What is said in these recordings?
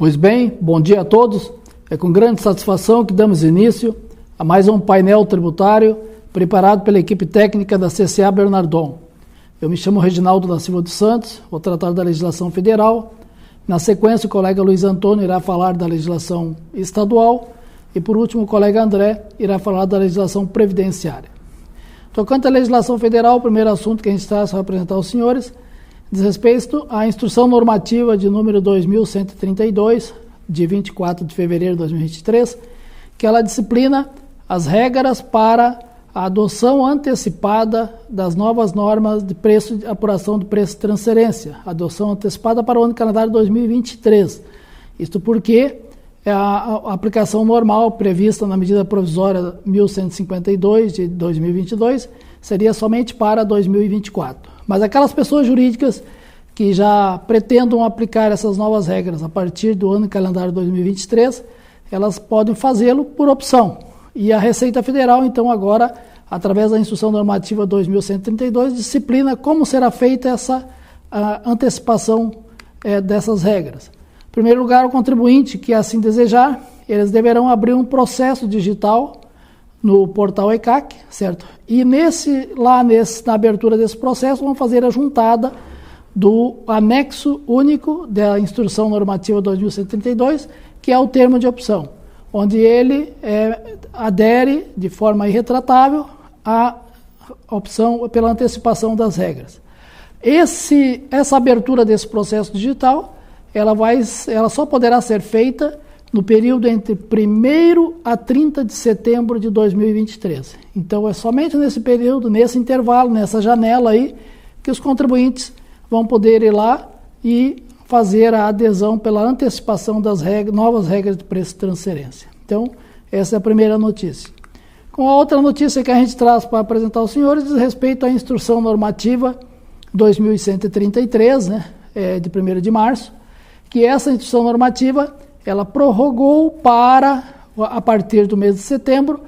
Pois bem, bom dia a todos. É com grande satisfação que damos início a mais um painel tributário preparado pela equipe técnica da CCA Bernardon. Eu me chamo Reginaldo da Silva dos Santos, vou tratar da legislação federal. Na sequência, o colega Luiz Antônio irá falar da legislação estadual e, por último, o colega André irá falar da legislação previdenciária. Tocante à legislação federal, o primeiro assunto que a gente traz para apresentar aos senhores diz respeito à Instrução Normativa de número 2132, de 24 de fevereiro de 2023, que ela disciplina as regras para a adoção antecipada das novas normas de preço de apuração do preço de transferência, adoção antecipada para o ano calendário 2023. Isto porque a aplicação normal prevista na medida provisória 1152 de 2022 seria somente para 2024. Mas aquelas pessoas jurídicas que já pretendam aplicar essas novas regras a partir do ano calendário 2023, elas podem fazê-lo por opção. E a Receita Federal, então, agora, através da Instrução Normativa 2132, disciplina como será feita essa antecipação dessas regras. Em primeiro lugar, o contribuinte que assim desejar, eles deverão abrir um processo digital no portal ECAC, certo? E na abertura desse processo, vão fazer a juntada do anexo único da Instrução Normativa 2132, que é o termo de opção, onde ele adere de forma irretratável à opção pela antecipação das regras. Essa abertura desse processo digital, ela só poderá ser feita no período entre 1º a 30 de setembro de 2023. Então, é somente nesse período, nesse intervalo, nessa janela aí, que os contribuintes vão poder ir lá e fazer a adesão pela antecipação das novas regras de preço de transferência. Então, essa é a primeira notícia. Com a outra notícia que a gente traz para apresentar aos senhores, diz respeito à Instrução Normativa 2133, de 1º de março, que essa Instrução Normativa ela prorrogou a partir do mês de setembro,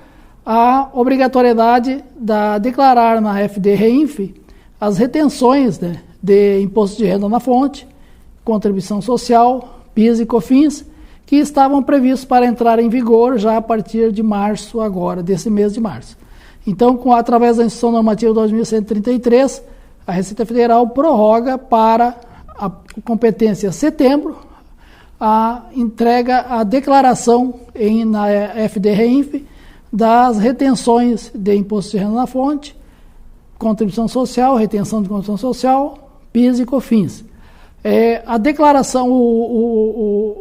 a obrigatoriedade de declarar na FD-REINF as retenções de imposto de renda na fonte, contribuição social, PIS e COFINS, que estavam previstos para entrar em vigor já a partir de março agora, desse mês de março. Então, através da Instrução Normativa 2133, a Receita Federal prorroga para a competência setembro, a declaração na FD-REINF das retenções de imposto de renda na fonte, contribuição social, retenção de contribuição social, PIS e COFINS. A declaração,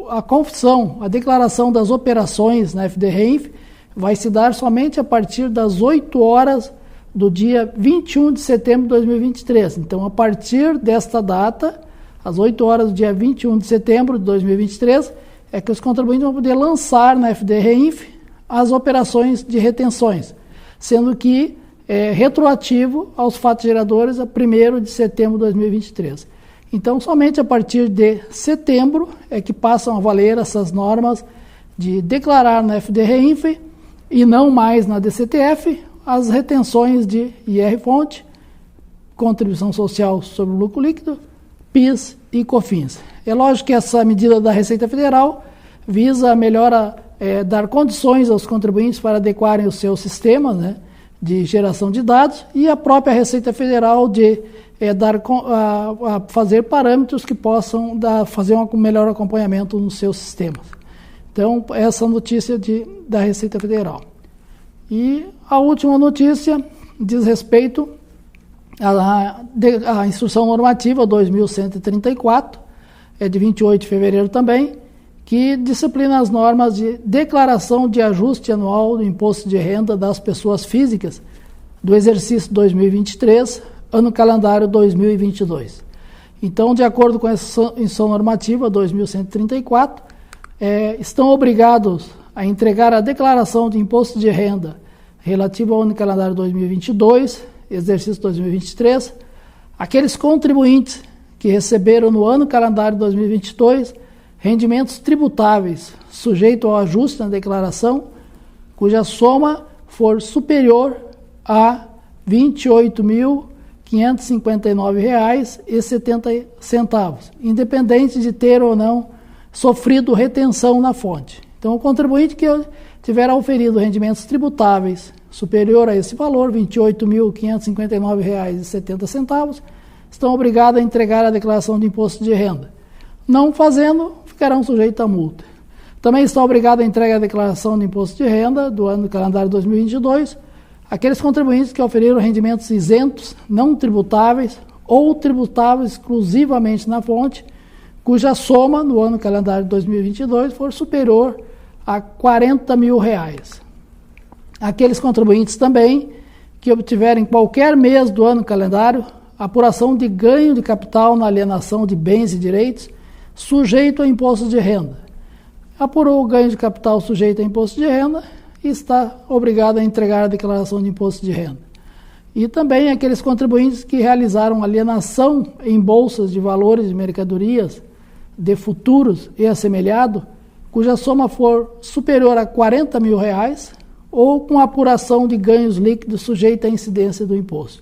a confissão, a declaração das operações na FD-REINF vai se dar somente a partir das 8 horas do dia 21 de setembro de 2023. Então, a partir desta data, às 8 horas do dia 21 de setembro de 2023, é que os contribuintes vão poder lançar na FD-REINF as operações de retenções, sendo que é retroativo aos fatos geradores a 1º de setembro de 2023. Então, somente a partir de setembro é que passam a valer essas normas de declarar na FD-REINF e não mais na DCTF as retenções de IR-fonte, contribuição social sobre o lucro líquido, PIS e COFINS. É lógico que essa medida da Receita Federal visa a melhora, dar condições aos contribuintes para adequarem os seus sistemas de geração de dados e a própria Receita Federal de fazer parâmetros que possam fazer um melhor acompanhamento nos seus sistemas. Então, essa notícia da Receita Federal. E a última notícia diz respeito a Instrução Normativa 2134, de 28 de fevereiro também, que disciplina as normas de declaração de ajuste anual do imposto de renda das pessoas físicas do exercício 2023, ano calendário 2022. Então, de acordo com essa Instrução Normativa 2134, estão obrigados a entregar a declaração de imposto de renda relativa ao ano calendário 2022, exercício 2023, aqueles contribuintes que receberam no ano calendário 2022 rendimentos tributáveis sujeito ao ajuste na declaração, cuja soma for superior a R$ 28.559,70, independente de ter ou não sofrido retenção na fonte. Então, o contribuinte que tiver auferido rendimentos tributáveis superior a esse valor, R$ 28.559,70, estão obrigados a entregar a declaração de imposto de renda. Não fazendo, ficarão sujeitos a multa. Também estão obrigados a entregar a declaração de imposto de renda do ano calendário 2022 aqueles contribuintes que auferiram rendimentos isentos, não tributáveis ou tributáveis exclusivamente na fonte, cuja soma no ano calendário 2022 for superior a R$ 40 mil. Aqueles contribuintes também que obtiverem em qualquer mês do ano calendário apuração de ganho de capital na alienação de bens e direitos sujeito a imposto de renda. Apurou o ganho de capital sujeito a imposto de renda e está obrigado a entregar a declaração de imposto de renda. E também aqueles contribuintes que realizaram alienação em bolsas de valores de mercadorias, de futuros e assemelhado, cuja soma for superior a R$ 40 mil, ou com apuração de ganhos líquidos sujeita à incidência do imposto.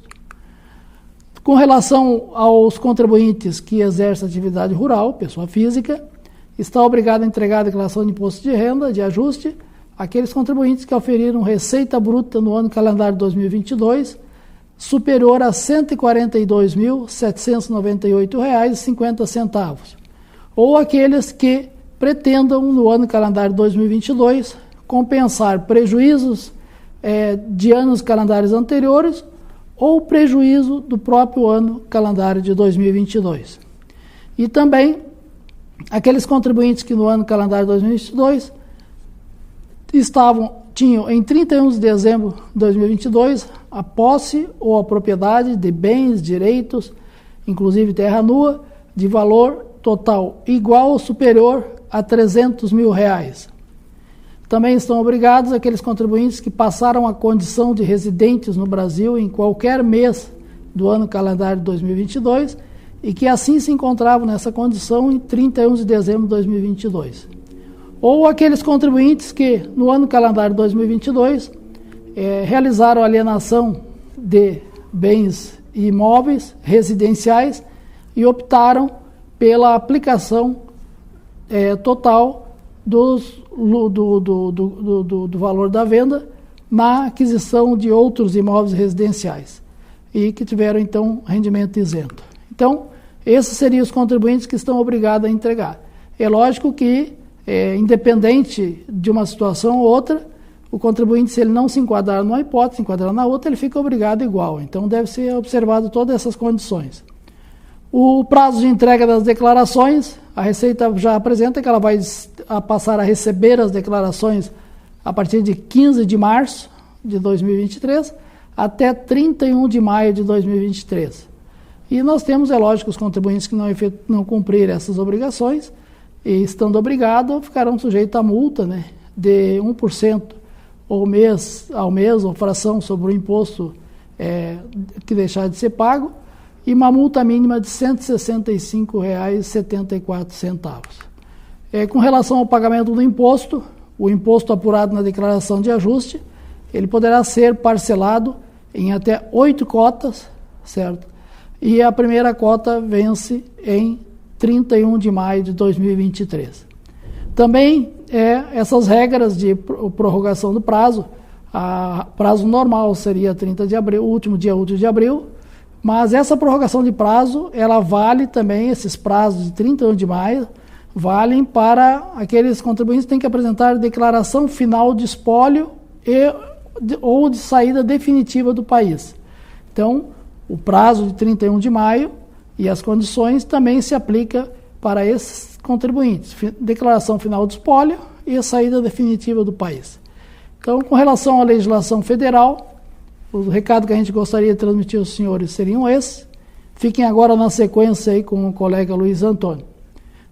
Com relação aos contribuintes que exercem atividade rural, pessoa física, está obrigado a entregar a declaração de imposto de renda, de ajuste, aqueles contribuintes que auferiram receita bruta no ano calendário 2022 superior a R$ 142.798,50, ou aqueles que pretendam, no ano calendário 2022, compensar prejuízos de anos calendários anteriores ou prejuízo do próprio ano calendário de 2022. E também aqueles contribuintes que no ano calendário 2022 tinham em 31 de dezembro de 2022 a posse ou a propriedade de bens, direitos, inclusive terra nua, de valor total igual ou superior a R$ 300 mil. Também estão obrigados aqueles contribuintes que passaram a condição de residentes no Brasil em qualquer mês do ano calendário 2022 e que assim se encontravam nessa condição em 31 de dezembro de 2022. Ou aqueles contribuintes que, no ano calendário 2022, realizaram alienação de bens e imóveis residenciais e optaram pela aplicação total do valor da venda na aquisição de outros imóveis residenciais e que tiveram, então, rendimento isento. Então, esses seriam os contribuintes que estão obrigados a entregar. É lógico que, independente de uma situação ou outra, o contribuinte, se ele não se enquadrar numa hipótese, se enquadrar na outra, ele fica obrigado igual. Então, deve ser observado todas essas condições. O prazo de entrega das declarações, a Receita já apresenta que ela vai passar a receber as declarações a partir de 15 de março de 2023 até 31 de maio de 2023. E nós temos, é lógico, os contribuintes que não cumprirem essas obrigações, e estando obrigados, ficarão sujeitos à multa, né, de 1% ao mês, ou fração sobre o imposto que deixar de ser pago, e uma multa mínima de R$ 165,74. Com relação ao pagamento do imposto, o imposto apurado na declaração de ajuste, ele poderá ser parcelado em até 8 cotas, certo? E a primeira cota vence em 31 de maio de 2023. Também essas regras de prorrogação do prazo, prazo normal seria 30 de abril, o último dia útil de abril, mas essa prorrogação de prazo, ela vale também, esses prazos de 31 de maio, valem para aqueles contribuintes que têm que apresentar declaração final de espólio ou de saída definitiva do país. Então, o prazo de 31 de maio e as condições também se aplica para esses contribuintes. Declaração final de espólio e a saída definitiva do país. Então, com relação à legislação federal, o recado que a gente gostaria de transmitir aos senhores seriam esses. Fiquem agora na sequência aí com o colega Luiz Antônio.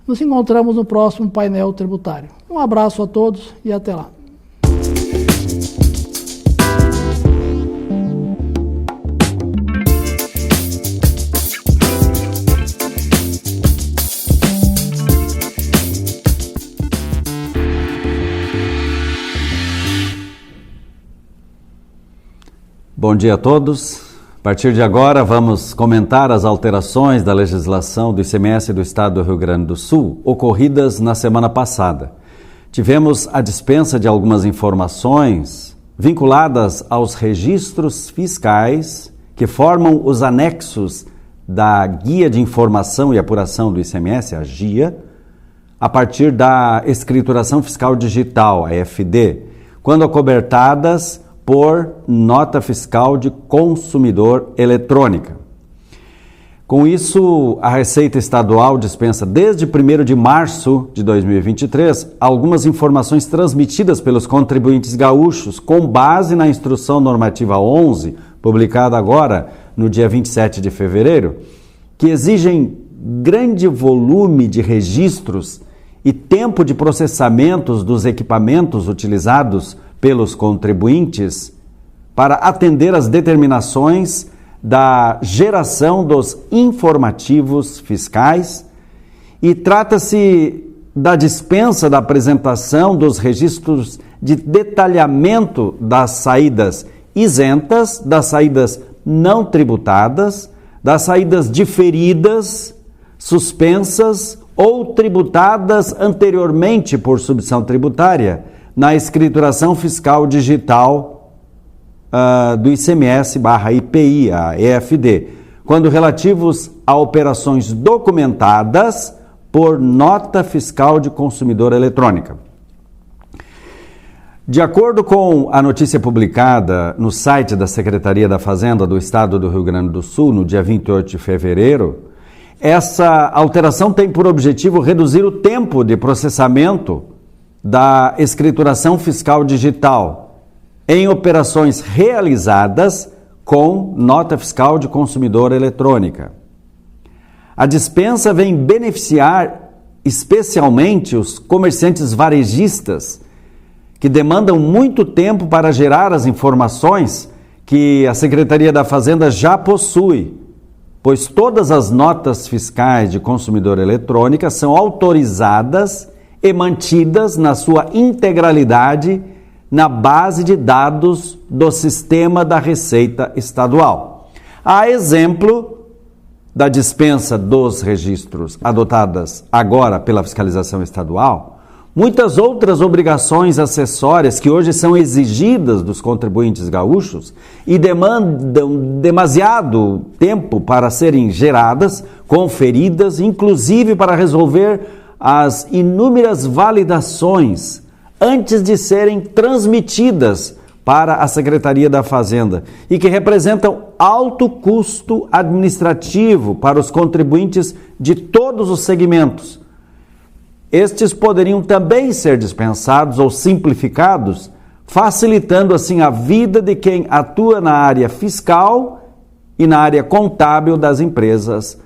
Nos encontramos no próximo painel tributário. Um abraço a todos e até lá. Bom dia a todos. A partir de agora, vamos comentar as alterações da legislação do ICMS do Estado do Rio Grande do Sul, ocorridas na semana passada. Tivemos a dispensa de algumas informações vinculadas aos registros fiscais que formam os anexos da Guia de Informação e Apuração do ICMS, a GIA, a partir da Escrituração Fiscal Digital, a EFD, quando acobertadas por nota fiscal de consumidor eletrônica. Com isso, a Receita Estadual dispensa desde 1º de março de 2023 algumas informações transmitidas pelos contribuintes gaúchos com base na Instrução Normativa 11, publicada agora no dia 27 de fevereiro, que exigem grande volume de registros e tempo de processamentos dos equipamentos utilizados pelos contribuintes para atender às determinações da geração dos informativos fiscais, e trata-se da dispensa da apresentação dos registros de detalhamento das saídas isentas, das saídas não tributadas, das saídas diferidas, suspensas ou tributadas anteriormente por substituição tributária na escrituração fiscal digital do ICMS/IPI, a EFD, quando relativos a operações documentadas por nota fiscal de consumidor eletrônica. De acordo com a notícia publicada no site da Secretaria da Fazenda do Estado do Rio Grande do Sul, no dia 28 de fevereiro, essa alteração tem por objetivo reduzir o tempo de processamento da escrituração fiscal digital em operações realizadas com nota fiscal de consumidor eletrônica. A dispensa vem beneficiar especialmente os comerciantes varejistas que demandam muito tempo para gerar as informações que a Secretaria da Fazenda já possui, pois todas as notas fiscais de consumidor eletrônica são autorizadas e mantidas na sua integralidade na base de dados do sistema da Receita Estadual. A exemplo da dispensa dos registros adotadas agora pela fiscalização estadual, muitas outras obrigações acessórias que hoje são exigidas dos contribuintes gaúchos e demandam demasiado tempo para serem geradas, conferidas, inclusive para resolver as inúmeras validações antes de serem transmitidas para a Secretaria da Fazenda e que representam alto custo administrativo para os contribuintes de todos os segmentos. Estes poderiam também ser dispensados ou simplificados, facilitando assim a vida de quem atua na área fiscal e na área contábil das empresas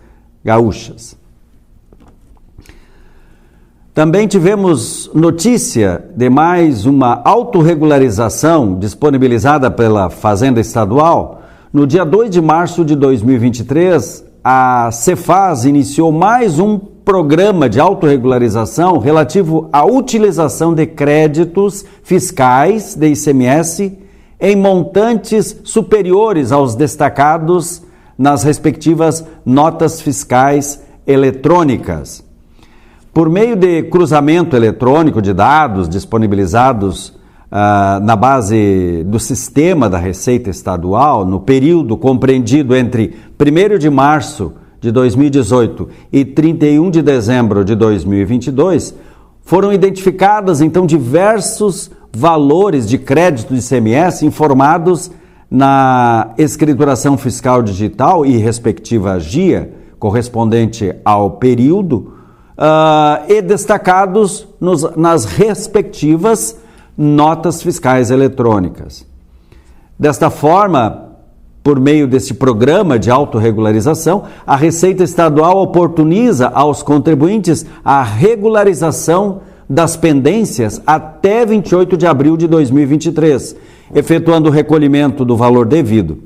gaúchas. Também tivemos notícia de mais uma autorregularização disponibilizada pela Fazenda Estadual. No dia 2 de março de 2023, a Cefaz iniciou mais um programa de autorregularização relativo à utilização de créditos fiscais de ICMS em montantes superiores aos destacados nas respectivas notas fiscais eletrônicas. Por meio de cruzamento eletrônico de dados disponibilizados na base do sistema da Receita Estadual, no período compreendido entre 1º de março de 2018 e 31 de dezembro de 2022, foram identificadas, então, diversos valores de crédito de ICMS informados na escrituração fiscal digital e respectiva GIA, correspondente ao período, e destacados nas respectivas notas fiscais eletrônicas. Desta forma, por meio desse programa de autorregularização, a Receita Estadual oportuniza aos contribuintes a regularização das pendências até 28 de abril de 2023, efetuando o recolhimento do valor devido.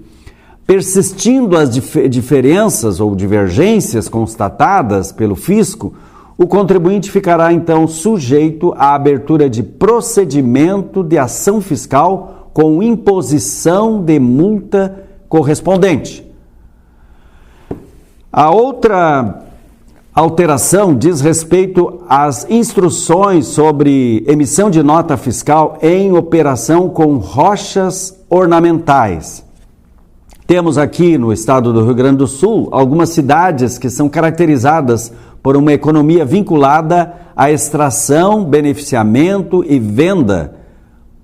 Persistindo as diferenças ou divergências constatadas pelo fisco, o contribuinte ficará, então, sujeito à abertura de procedimento de ação fiscal com imposição de multa correspondente. A outra alteração diz respeito às instruções sobre emissão de nota fiscal em operação com rochas ornamentais. Temos aqui no estado do Rio Grande do Sul algumas cidades que são caracterizadas por uma economia vinculada à extração, beneficiamento e venda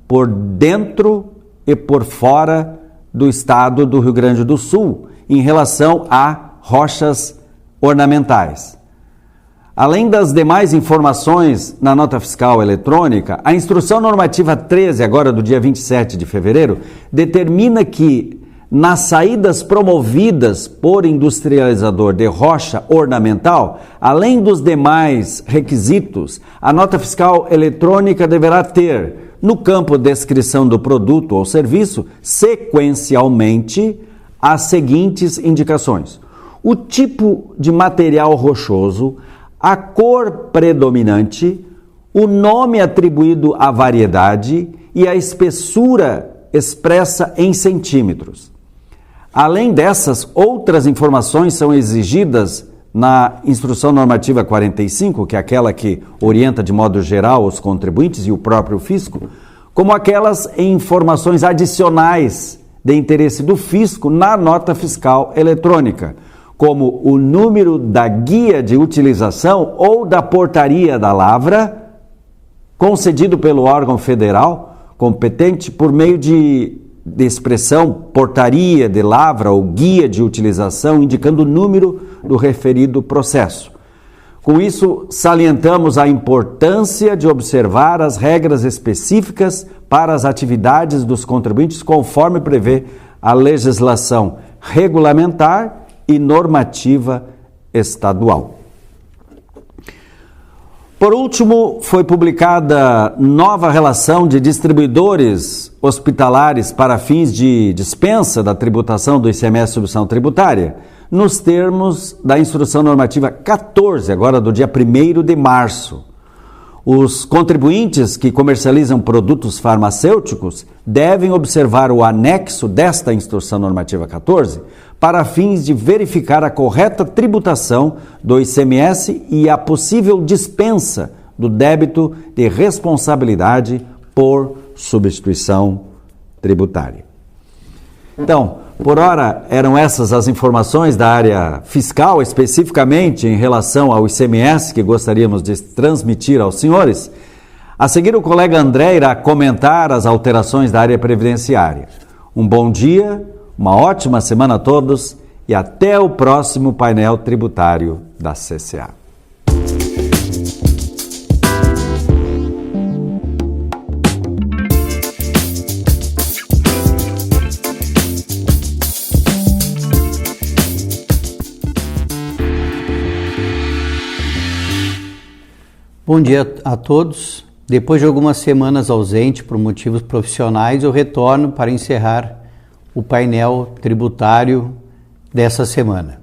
por dentro e por fora do estado do Rio Grande do Sul em relação a rochas ornamentais. Além das demais informações na nota fiscal eletrônica, a Instrução Normativa 13, agora do dia 27 de fevereiro, determina que nas saídas promovidas por industrializador de rocha ornamental, além dos demais requisitos, a nota fiscal eletrônica deverá ter, no campo descrição do produto ou serviço, sequencialmente, as seguintes indicações: o tipo de material rochoso, a cor predominante, o nome atribuído à variedade e a espessura expressa em centímetros. Além dessas, outras informações são exigidas na Instrução Normativa 45, que é aquela que orienta de modo geral os contribuintes e o próprio fisco, como aquelas informações adicionais de interesse do fisco na nota fiscal eletrônica, como o número da guia de utilização ou da portaria da lavra, concedido pelo órgão federal competente por meio de expressão portaria de lavra ou guia de utilização, indicando o número do referido processo. Com isso, salientamos a importância de observar as regras específicas para as atividades dos contribuintes, conforme prevê a legislação regulamentar e normativa estadual. Por último, foi publicada nova relação de distribuidores hospitalares para fins de dispensa da tributação do ICMS e subvenção tributária, nos termos da Instrução Normativa 14, agora do dia 1º de março. Os contribuintes que comercializam produtos farmacêuticos devem observar o anexo desta Instrução Normativa 14 para fins de verificar a correta tributação do ICMS e a possível dispensa do débito de responsabilidade por substituição tributária. Então, por hora, eram essas as informações da área fiscal, especificamente em relação ao ICMS, que gostaríamos de transmitir aos senhores. A seguir, o colega André irá comentar as alterações da área previdenciária. Um bom dia, uma ótima semana a todos e até o próximo painel tributário da CCA. Bom dia a todos. Depois de algumas semanas ausente por motivos profissionais, eu retorno para encerrar o painel tributário dessa semana.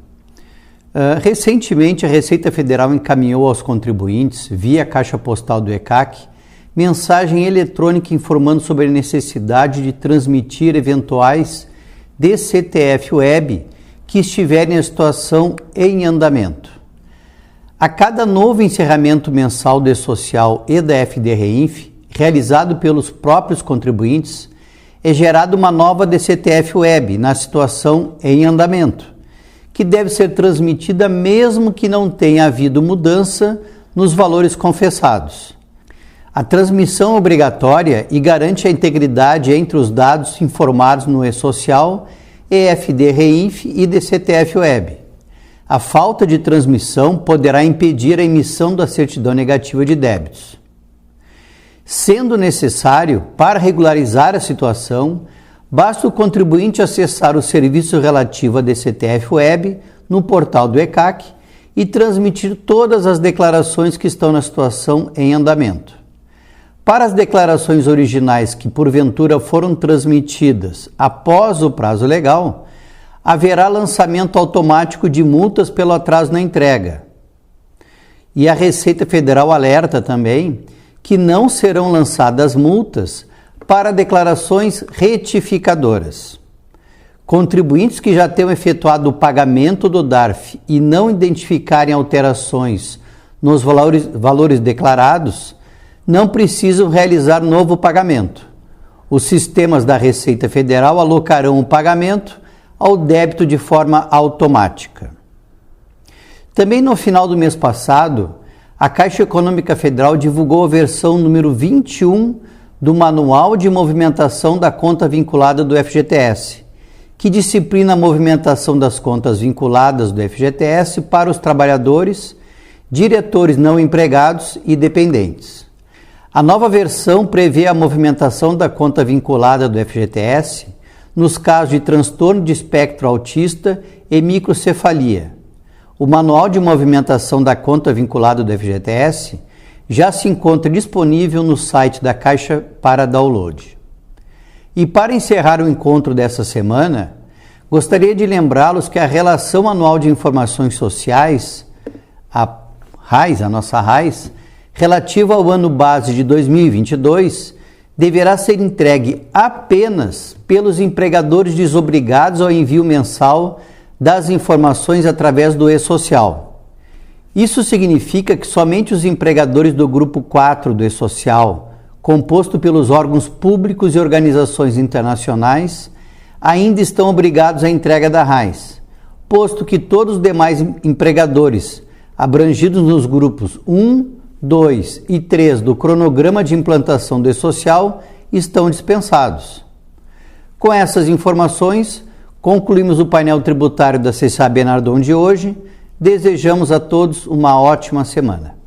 Recentemente, a Receita Federal encaminhou aos contribuintes, via Caixa Postal do ECAC, mensagem eletrônica informando sobre a necessidade de transmitir eventuais DCTF-Web que estiverem em situação em andamento. A cada novo encerramento mensal do E-Social e da FDRINF, realizado pelos próprios contribuintes, é gerada uma nova DCTF-Web na situação em andamento, que deve ser transmitida mesmo que não tenha havido mudança nos valores confessados. A transmissão é obrigatória e garante a integridade entre os dados informados no E-Social, EFD-REINF e DCTF-Web. A falta de transmissão poderá impedir a emissão da certidão negativa de débitos. Sendo necessário, para regularizar a situação, basta o contribuinte acessar o serviço relativo à DCTF-Web no portal do ECAC e transmitir todas as declarações que estão na situação em andamento. Para as declarações originais que porventura foram transmitidas após o prazo legal, haverá lançamento automático de multas pelo atraso na entrega. E a Receita Federal alerta também que não serão lançadas multas para declarações retificadoras. Contribuintes que já tenham efetuado o pagamento do DARF e não identificarem alterações nos valores declarados, não precisam realizar novo pagamento. Os sistemas da Receita Federal alocarão o pagamento ao débito de forma automática. Também no final do mês passado, a Caixa Econômica Federal divulgou a versão número 21 do Manual de Movimentação da Conta Vinculada do FGTS, que disciplina a movimentação das contas vinculadas do FGTS para os trabalhadores, diretores não empregados e dependentes. A nova versão prevê a movimentação da conta vinculada do FGTS nos casos de transtorno de espectro autista e microcefalia. O Manual de Movimentação da Conta Vinculada do FGTS já se encontra disponível no site da Caixa para download. E para encerrar o encontro dessa semana, gostaria de lembrá-los que a Relação Anual de Informações Sociais, a RAIS, a nossa RAIS, relativa ao ano base de 2022, deverá ser entregue apenas pelos empregadores desobrigados ao envio mensal das informações através do e-social. Isso significa que somente os empregadores do Grupo 4 do e-social, composto pelos órgãos públicos e organizações internacionais, ainda estão obrigados à entrega da RAIS, posto que todos os demais empregadores, abrangidos nos grupos 1, 2 e 3 do cronograma de implantação do e-social, estão dispensados. Com essas informações, concluímos o painel tributário da CCA Bernardon de hoje. Desejamos a todos uma ótima semana.